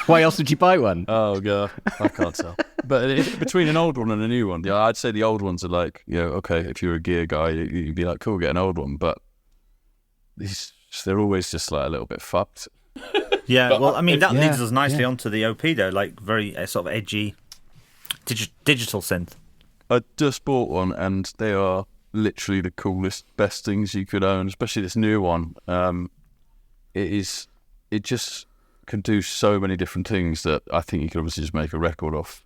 Why else would you buy one? Oh, God, I can't tell. But between an old one and a new one, yeah, I'd say the old ones are like, you know, okay, if you're a gear guy, you'd be like, cool, get an old one. But they're always just like a little bit fucked. Yeah, But well, I mean, that Yeah, leads us nicely yeah. onto the OP, though, like very sort of edgy digital synth. I just bought one, and they are literally the coolest, best things you could own, especially this new one. It just can do so many different things that I think you could obviously just make a record off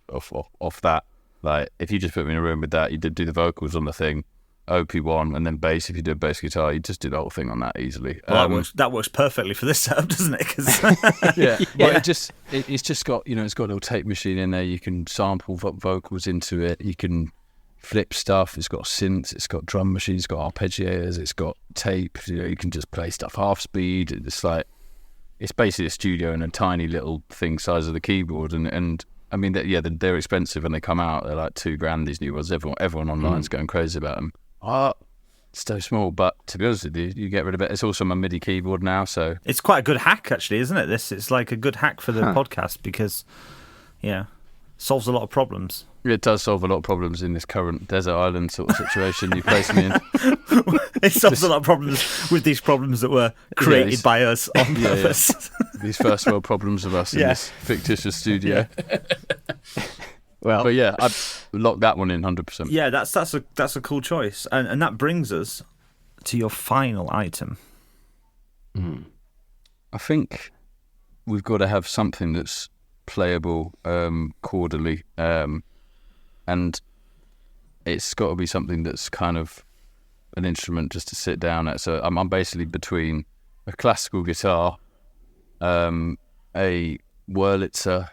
that. Like, if you just put me in a room with that, you did do the vocals on the thing, OP1, and then bass. If you did bass guitar, you just do the whole thing on that easily. Well, that works perfectly for this setup, doesn't it? 'Cause Yeah, well, it's just got, it's got a little tape machine in there. You can sample vocals into it. You can flip stuff. It's got synths. It's got drum machines. It's got arpeggiators. It's got tape. You can just play stuff half speed. It's basically a studio in a tiny little thing size of the keyboard. And I mean, they're expensive when they come out. They're like $2,000. These new ones. Everyone online's going crazy about them. Oh, it's so small, but to be honest with you, you get rid of it. It's also my MIDI keyboard now, so it's quite a good hack, actually, isn't it? It's like a good hack for the podcast because, solves a lot of problems. it does solve a lot of problems in this current desert island sort of situation you place me in. It solves a lot of problems with these problems that were created by us on purpose. These first world problems of us in this fictitious studio. Well, But yeah, I'd lock that one in 100%. Yeah, that's a cool choice, and that brings us to your final item. I think we've got to have something that's playable chordally, and it's got to be something that's kind of an instrument just to sit down at. So I'm basically between a classical guitar, a Wurlitzer.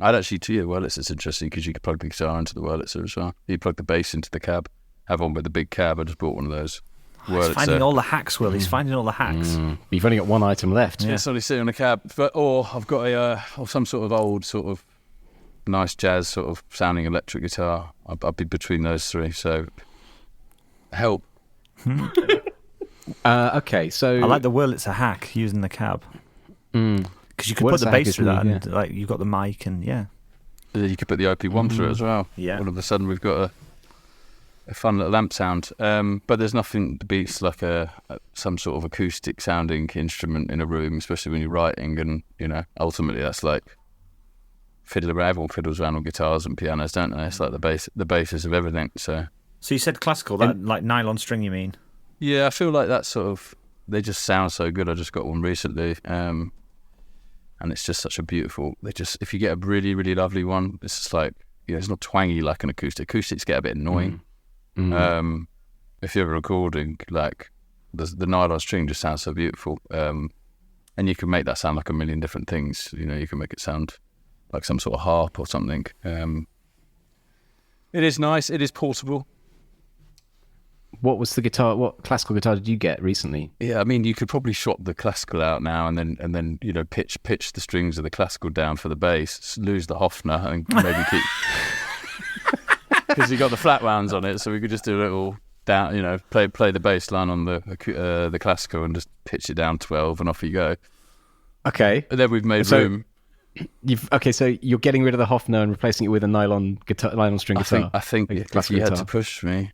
I'd actually, Wurlitzer's interesting because you could plug the guitar into the Wurlitzer as well. You plug the bass into the cab. Have one with the big cab. I just bought one of those. He's finding all the hacks, Will. He's finding all the hacks. You've only got one item left. Yeah, it's only sitting in a cab. Or I've got some sort of old, sort of nice jazz sort of sounding electric guitar. I'd be between those three. So help. Okay, so I like the Wurlitzer hack using the cab because you could put the Wurlitzer hack bass is through that, new, and like you've got the mic, and You could put the OP1 through it as well. Yeah. All of a sudden we've got a fun little amp sound. But there's nothing that beats like some sort of acoustic sounding instrument in a room, especially when you're writing. And ultimately that's like everyone fiddles around on guitars and pianos, don't they? It's like the basis of everything. So you said classical, that like nylon string, you mean? yeah, I feel like that sort of, they just sound so good. I just got one recently, and it's just such a beautiful. If you get a really, really lovely one, it's just like, it's not twangy like an acoustic. Acoustics get a bit annoying. If you're recording, like the nylon string just sounds so beautiful, and you can make that sound like a million different things. You can make it sound like some sort of harp or something. It is nice. It is portable. what was the guitar? What classical guitar did you get recently? Yeah, I mean, you could probably swap the classical out now, and then pitch the strings of the classical down for the bass, lose the Hofner, and maybe keep because you got the flat wounds on it, so we could just do a little down, play the bass line on the classical and just pitch it down 12, and off you go. Okay, And then we've made room. So you're getting rid of the Hofner and replacing it with a nylon string guitar. I think A if classical you had guitar. to push me,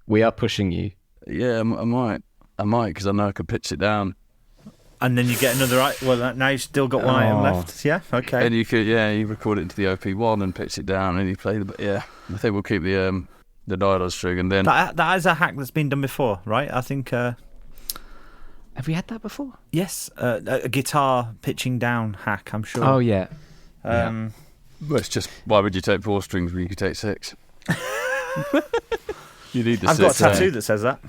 We are pushing you. yeah, I might, because I know I could pitch it down. And then you get another. Well, now you've still got one item left. Yeah, okay. And you could, you record it into the OP1 and pitch it down, and you play the. Yeah, I think we'll keep the nylon string, and then That is a hack that's been done before, right? I think. Have we had that before? Yes, a guitar pitching down hack. I'm sure. Oh yeah. well, it's just, why would you take 4 strings when you could take 6? You need the I've got a 6. tattoo that says that.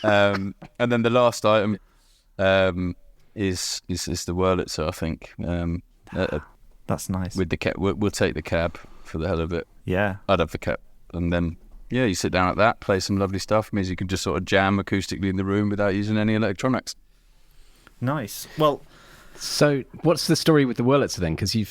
And then the last item is the Wurlitzer, I think. That's nice. With the cab, we'll take the cab for the hell of it. Yeah. I'd have the cab, and then you sit down at that, play some lovely stuff. Means you can just sort of jam acoustically in the room without using any electronics. Nice. Well, So what's the story with the Wurlitzer then? Because you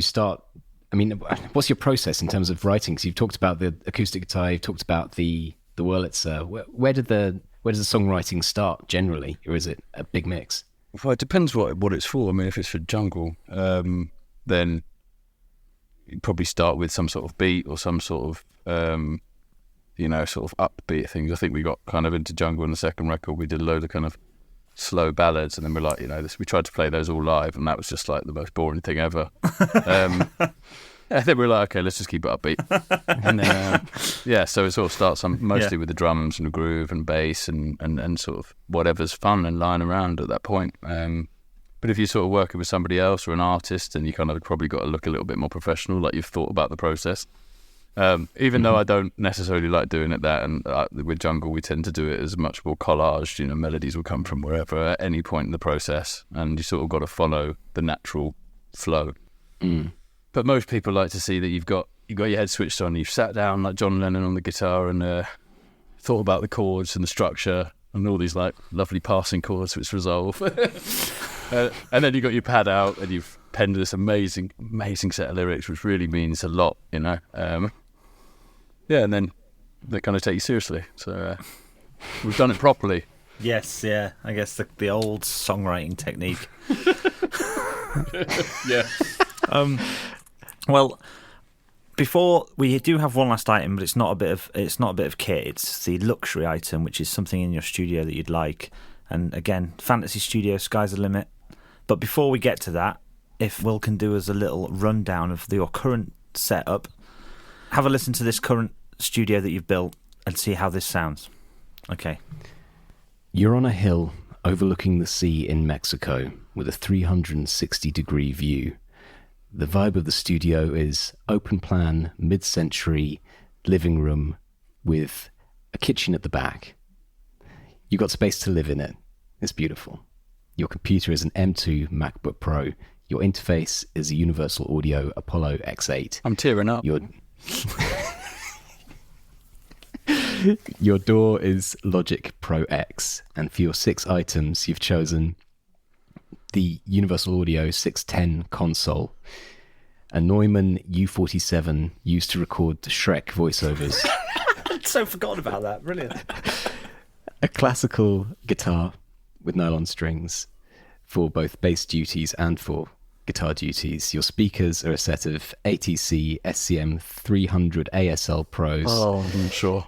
start. I mean, what's your process in terms of writing? Because you've talked about the acoustic guitar, you've talked about the Wurlitzer. Where does the songwriting start generally, or is it a big mix? Well, it depends what it's for. I mean, if it's for jungle, then you probably start with some sort of beat or some sort of sort of upbeat things. I think we got kind of into jungle in the second record. We did a load of kind of slow ballads, and then we're like, we tried to play those all live, and that was just like the most boring thing ever. And then we're like, okay, let's just keep it upbeat. And then, so it sort of starts mostly with the drums and the groove and bass and sort of whatever's fun and lying around at that point. But if you're sort of working with somebody else or an artist, then you kind of probably got to look a little bit more professional, like you've thought about the process. Even though I don't necessarily like doing it that, and with Jungle we tend to do it as much more collage. Melodies will come from wherever at any point in the process, and you sort of got to follow the natural flow. But most people like to see that you've got your head switched on, you've sat down like John Lennon on the guitar and thought about the chords and the structure and all these like lovely passing chords which resolve. And then you got your pad out and you've penned this amazing set of lyrics, which really means a lot, and then they kind of take you seriously. So we've done it properly. Yes, yeah. I guess the old songwriting technique. Yeah. Well, before we do have one last item, but it's not a bit of kit. It's the luxury item, which is something in your studio that you'd like. And again, Fantasy Studio, sky's the limit. But before we get to that, if Will can do us a little rundown of your current setup, have a listen to this current studio that you've built and see how this sounds. Okay. You're on a hill overlooking the sea in Mexico with a 360-degree view. The vibe of the studio is open plan, mid-century living room with a kitchen at the back. You've got space to live in it. It's beautiful. Your computer is an M2 MacBook Pro. Your interface is a Universal Audio Apollo X8. I'm tearing up. Your door is Logic Pro X. And for your 6 items, you've chosen the Universal Audio 610 console, a Neumann U47 used to record the Shrek voiceovers. I'd so forgotten about that. Brilliant. A classical guitar with nylon strings for both bass duties and for guitar duties. Your speakers are a set of ATC SCM 300 ASL Pros. Oh, I'm sure.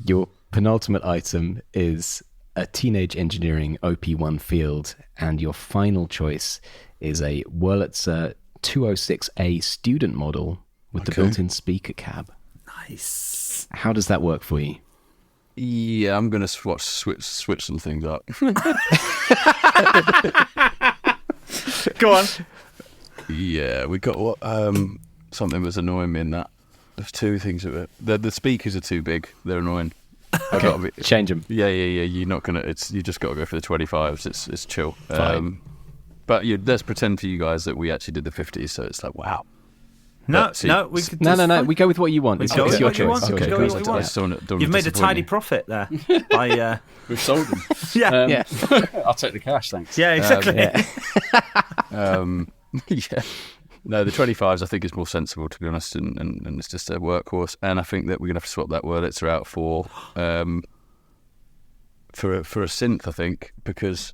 Your penultimate item is a Teenage Engineering OP1 Field, and your final choice is a Wurlitzer 206A student model with the built-in speaker cab. Nice. How does that work for you? Yeah, I'm going to switch some things up. Go on. Yeah, we got something was annoying me in that. There's two things of it. The speakers are too big. They're annoying. Okay, change them. Yeah. You're not gonna. You just got to go for the 25s. It's chill. Fine. But let's pretend for you guys that we actually did the 50s. So it's like wow. No. We go with what you want. It's your choice. You've made a tidy profit there. We've sold them. Yeah. I'll take the cash, thanks. Yeah, exactly. Yeah. No, the 25s I think is more sensible, to be honest, and it's just a workhorse. And I think that we're going to have to swap that Wurlitzer out for a synth, I think, because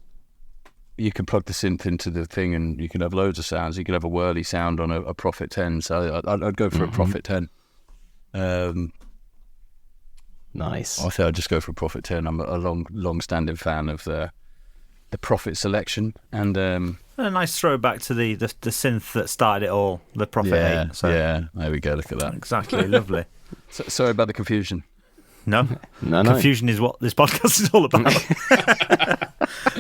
you can plug the synth into the thing and you can have loads of sounds. You can have a whirly sound on a Prophet 10, so I'd go for a Prophet 10. Nice. I think I'd just go for a Prophet 10. I'm a long-standing fan of the Prophet selection, and a nice throwback to the synth that started it all, the Prophet 8. So. Yeah, there we go. Look at that. Exactly, lovely. Sorry about the confusion. No. Confusion is what this podcast is all about.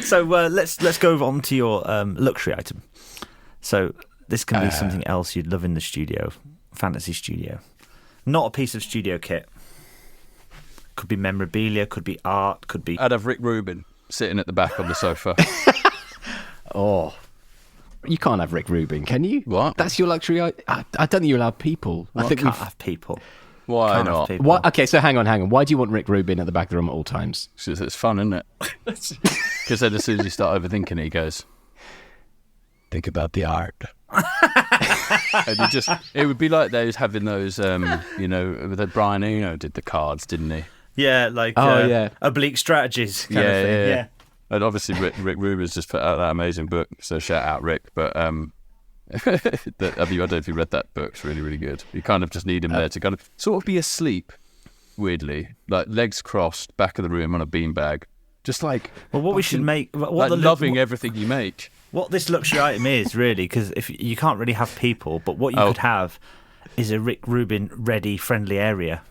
So let's go on to your luxury item. So this can be something else you'd love in the studio, Fantasy Studio. Not a piece of studio kit. Could be memorabilia, could be art, could be... I'd have Rick Rubin sitting at the back on the sofa. Oh, you can't have Rick Rubin, can you? What? That's your luxury. I don't think you're allowed people. I think can't have people. Why Can't not? have people. What? Okay, so hang on. Why do you want Rick Rubin at the back of the room at all times? Because it's fun, isn't it? Because then as soon as you start overthinking it, he goes, think about the art. And it would be like those having those, that Brian Eno did the cards, didn't he? Yeah, like oblique strategies kind of thing. Yeah. And obviously Rick Rubin's just put out that amazing book, so shout out Rick. But I don't know if you read that book. It's really, really good. You kind of just need him there to kind of sort of be asleep, weirdly, like legs crossed, back of the room on a beanbag, Just like, Well, what we should make, like loving everything you make. What this luxury item is really, because if you can't really have people, but what you could have is a Rick Rubin ready friendly area,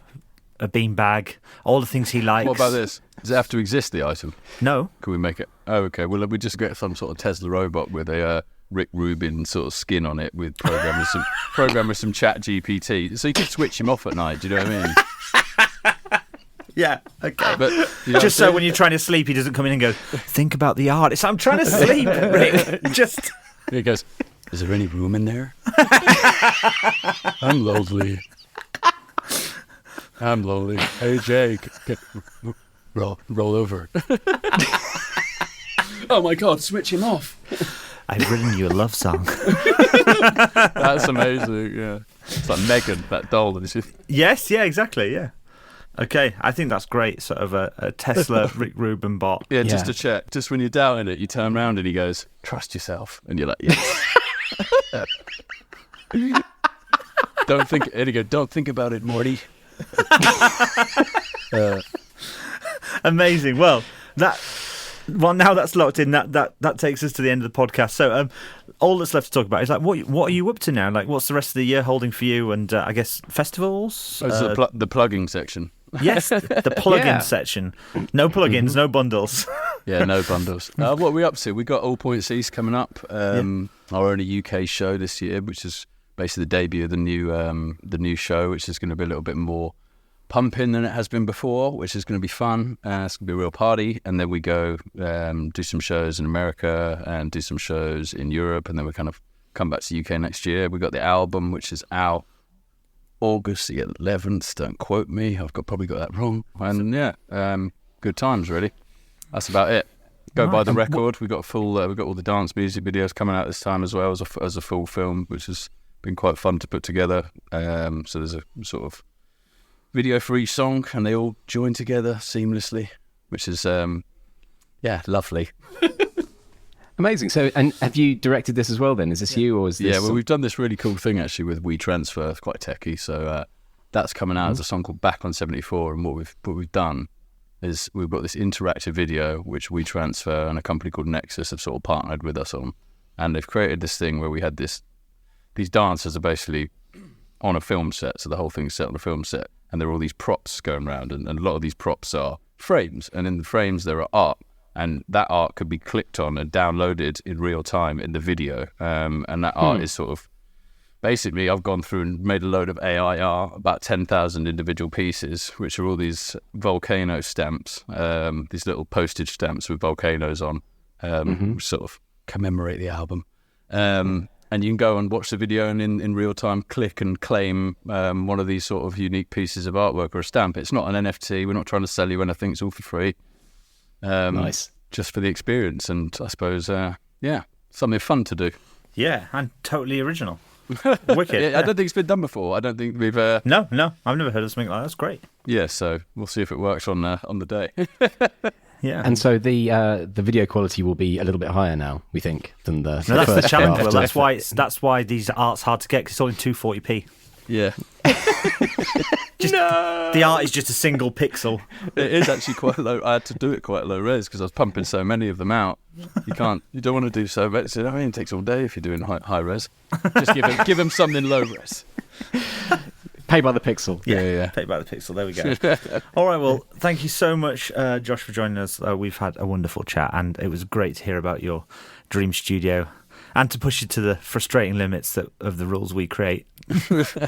a beanbag, all the things he likes. What about this? Does it have to exist, the item? No. Can we make it? Oh, okay. Well, we just get some sort of Tesla robot with a Rick Rubin sort of skin on it, with program with some Chat GPT, so you can switch him off at night. Do you know what I mean? Yeah, okay. But you know just so when you're trying to sleep, he doesn't come in and go, think about the art. It's, I'm trying to sleep, Rick. Just... He goes, is there any room in there? I'm lonely. I'm lonely. Hey, Jake. Roll over. Oh, my God, switch him off. I've written you a love song. That's amazing, yeah. It's like Megan, that doll. Yes, yeah, exactly, yeah. Okay, I think that's great. Sort of a Tesla Rick Rubin bot. Yeah, just to check. Just when you're doubting it, you turn around and he goes, trust yourself. And you're like, yes. Don't think about it, Morty. Amazing. Well, now that's locked in, that takes us to the end of the podcast. So all that's left to talk about is like what are you up to now? Like, what's the rest of the year holding for you? And I guess festivals. The plugging section. Yes, the plug-in section. No plugins, no bundles. Yeah, no bundles. What are we up to? We got All Points East coming up. Our only UK show this year, which is basically the debut of the new show, which is going to be a little bit more pumping than it has been before, which is going to be fun. It's going to be a real party. And then we go do some shows in America and do some shows in Europe, and then we kind of come back to the UK next year. We got the album, which is out August the 11th. Don't quote me. I've probably got that wrong. And good times, really. That's about it. Go buy the record. We got all the dance music videos coming out this time as well as a full film, which has been quite fun to put together. So there's a sort of video for each song, and they all join together seamlessly, which is lovely. Amazing. So, and have you directed this as well then? Is this you, or is this... Yeah, well, we've done this really cool thing actually with WeTransfer. It's quite techie. So that's coming out as a song called Back on 74. And what we've done is we've got this interactive video, which WeTransfer and a company called Nexus have sort of partnered with us on. And they've created this thing where we had these dancers are basically on a film set. So the whole thing's set on a film set. And there are all these props going around. And a lot of these props are frames. And in the frames, there are art. And that art could be clicked on and downloaded in real time in the video. And that art is sort of... Basically, I've gone through and made a load of AI art, about 10,000 individual pieces, which are all these volcano stamps, these little postage stamps with volcanoes on, which sort of commemorate the album. And you can go and watch the video and in real time click and claim one of these sort of unique pieces of artwork or a stamp. It's not an NFT. We're not trying to sell you anything. It's all for free. Nice. Just for the experience, and I suppose, something fun to do. Yeah, and totally original. Wicked. I don't think it's been done before. I don't think we've... No, I've never heard of something like that. That's great. Yeah, so we'll see if it works on the day. Yeah. And so the video quality will be a little bit higher now, we think, than the... No, that's the first challenge. draft. Well, that's why these art's hard to get, because it's all in 240p. Yeah. The art is just a single pixel. It is actually quite low. I had to do it quite low res because I was pumping so many of them out. You don't want to do so much. I mean, it takes all day if you're doing high res. Just give him something low res. Pay by the pixel. Yeah. Pay by the pixel. There we go. All right. Well, thank you so much, Josh, for joining us. We've had a wonderful chat, and it was great to hear about your dream studio and to push you to the frustrating limits of the rules we create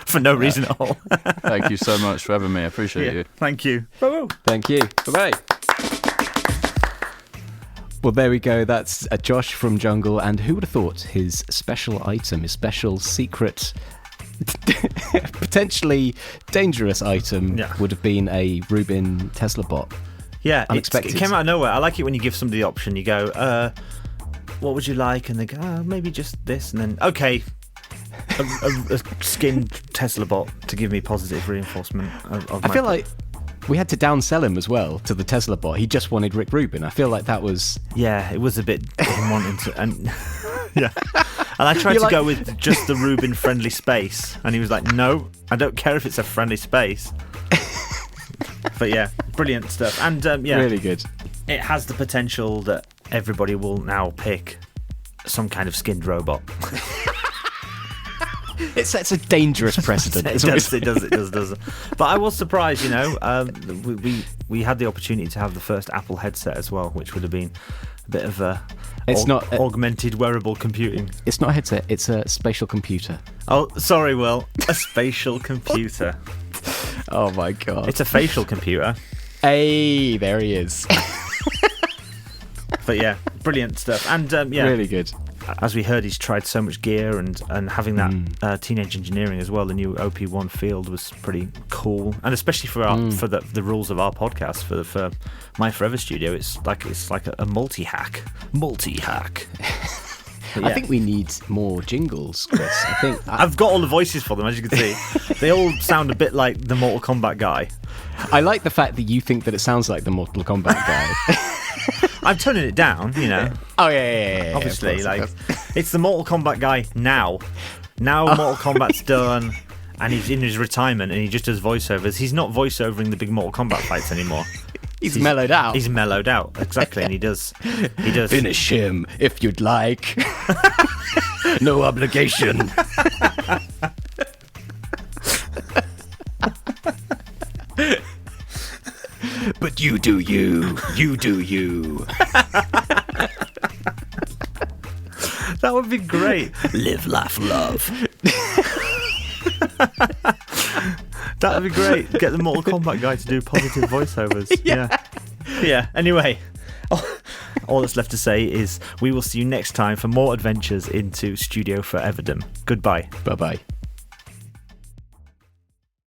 for no reason at all. Thank you so much for having me. I appreciate you. Thank you. Bye-bye. Thank you. Bye-bye. Well, there we go. That's Josh from Jungle. And who would have thought his special item, his special secret, potentially dangerous item would have been a Rubin Tesla bot? Yeah, unexpected. It came out of nowhere. I like it when you give somebody the option. You go, what would you like? And they go, maybe just this. And then, okay, a skinned Tesla bot to give me positive reinforcement of I feel like we had to downsell him as well to the Tesla bot. He just wanted Rick Rubin. I feel like that was... Yeah, it was a bit him wanting to... And, yeah. And I tried to go with just the Rubin friendly space. And he was like, no, I don't care if it's a friendly space. But yeah, brilliant stuff. And Really good. it has the potential that everybody will now pick some kind of skinned robot. It sets a dangerous precedent. It does. But I was surprised, we had the opportunity to have the first Apple headset as well, which would have been a bit of a augmented wearable computing. It's not a headset, it's a spatial computer. Oh, sorry, Will. A spatial computer. Oh my God. It's a facial computer. Hey, there he is. But yeah, brilliant stuff. And Really good. As we heard, he's tried so much gear, and having that Teenage Engineering as well, the new OP1 Field was pretty cool, and especially for for the rules of our podcast for My Forever Studio, it's like a multi-hack. Yeah. I think we need more jingles, Chris. I've got all the voices for them, as you can see. They all sound a bit like the Mortal Kombat guy. I like the fact that you think that it sounds like the Mortal Kombat guy. I'm turning it down, Oh yeah. Obviously, it's the Mortal Kombat guy now. Now Mortal Kombat's done, and he's in his retirement, and he just does voiceovers. He's not voiceovering the big Mortal Kombat fights anymore. He's mellowed out. He's mellowed out, exactly, and he does. Finish him if you'd like. No obligation. But you do you. You do you. That would be great. Live, laugh, love. That would be great. Get the Mortal Kombat guy to do positive voiceovers. Yeah. Anyway, all that's left to say is we will see you next time for more adventures into Studio Foreverdom. Goodbye. Bye-bye.